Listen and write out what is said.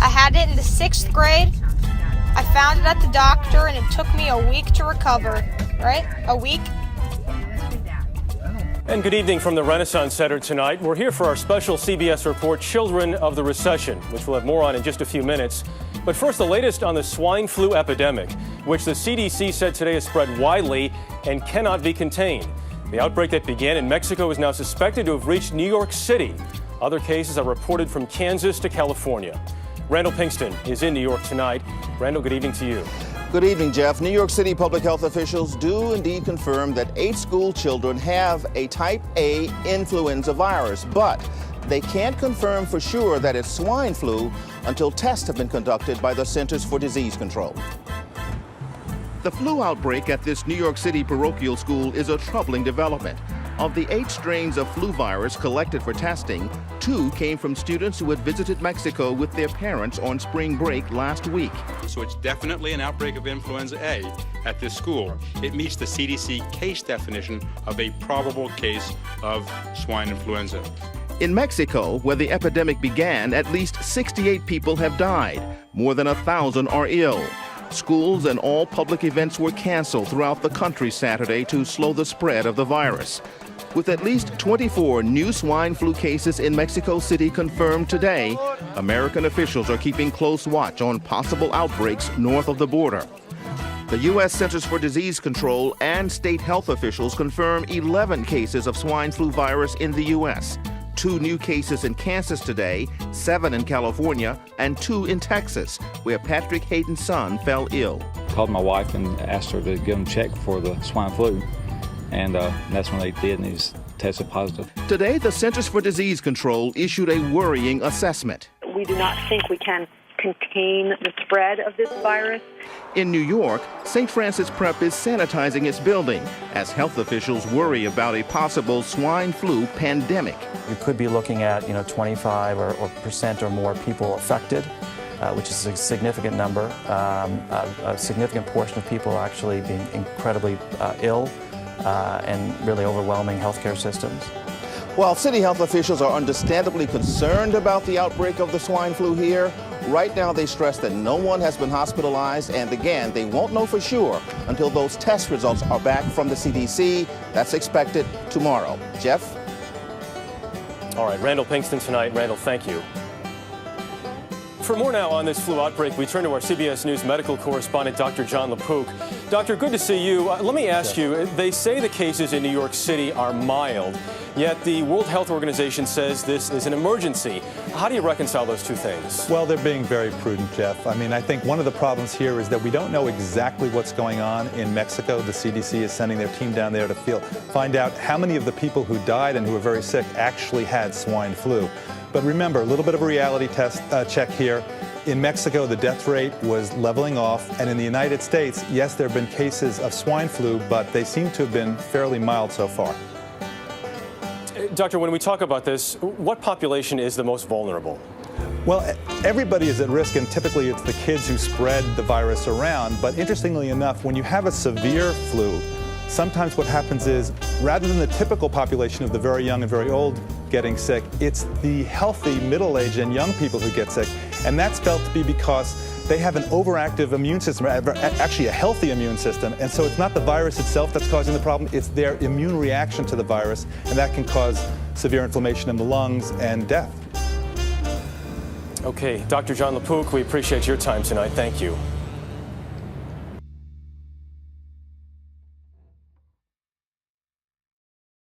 I had it in the 6th grade. I found it at the doctor, and it took me a week to recover, right? A week. And good evening from the Renaissance Center tonight. We're here for our special CBS report, Children of the Recession, which we'll have more on in just a few minutes. But first, the latest on the swine flu epidemic, which the CDC said today has spread widely and cannot be contained. The outbreak that began in Mexico is now suspected to have reached New York City. Other cases are reported from Kansas to California. Randall Pinkston is in New York tonight. Randall, good evening to you. Good evening, Jeff. New York City public health officials do indeed confirm that 8 school children have a type A influenza virus, but they can't confirm for sure that it's swine flu until tests have been conducted by the Centers for Disease Control. The flu outbreak at this New York City parochial school is a troubling development. Of the 8 strains of flu virus collected for testing, 2 came from students who had visited Mexico with their parents on spring break last week. So it's definitely an outbreak of influenza A at this school. It meets the CDC case definition of a probable case of swine influenza. In Mexico, where the epidemic began, at least 68 people have died. More than 1,000 are ill. Schools and all public events were canceled throughout the country Saturday to slow the spread of the virus. With at least 24 new swine flu cases in Mexico City confirmed today, American officials are keeping close watch on possible outbreaks north of the border. The U.S. Centers for Disease Control and state health officials confirm 11 cases of swine flu virus in the U.S. 2 new cases in Kansas today, 7 in California, and 2 in Texas, where Patrick Hayden's son fell ill. I called my wife and asked her to give him a check for the swine flu, and that's when they did, and he's tested positive. Today, the Centers for Disease Control issued a worrying assessment. We do not think we can contain the spread of this virus. In New York, St. Francis Prep is sanitizing its building as health officials worry about a possible swine flu pandemic. You could be looking at 25% or more people affected, which is a significant number. A significant portion of people actually being incredibly ill and really overwhelming healthcare systems. While city health officials are understandably concerned about the outbreak of the swine flu here, right now they stress that no one has been hospitalized, and again, they won't know for sure until those test results are back from the CDC. That's expected tomorrow. Jeff? All right, Randall Pinkston tonight. Randall, thank you. For more now on this flu outbreak, we turn to our CBS News medical correspondent, Dr. John LaPook. Doctor, good to see you. Let me ask you, they say the cases in New York City are mild, yet the World Health Organization says this is an emergency. How do you reconcile those two things? Well, they're being very prudent, Jeff. I mean, I think one of the problems here is that we don't know exactly what's going on in Mexico. The CDC is sending their team down there to find out how many of the people who died and who were very sick actually had swine flu. But remember, a little bit of a reality check here. In Mexico, the death rate was leveling off, and in the United States, yes, there have been cases of swine flu, but they seem to have been fairly mild so far. Doctor, when we talk about this, what population is the most vulnerable? Well, everybody is at risk, and typically it's the kids who spread the virus around. But interestingly enough, when you have a severe flu, sometimes what happens is, rather than the typical population of the very young and very old getting sick, it's the healthy, middle-aged, and young people who get sick. And that's felt to be because they have an overactive immune system, actually a healthy immune system. And so it's not the virus itself that's causing the problem, it's their immune reaction to the virus, and that can cause severe inflammation in the lungs and death. Okay, Dr. John LaPook, we appreciate your time tonight. Thank you.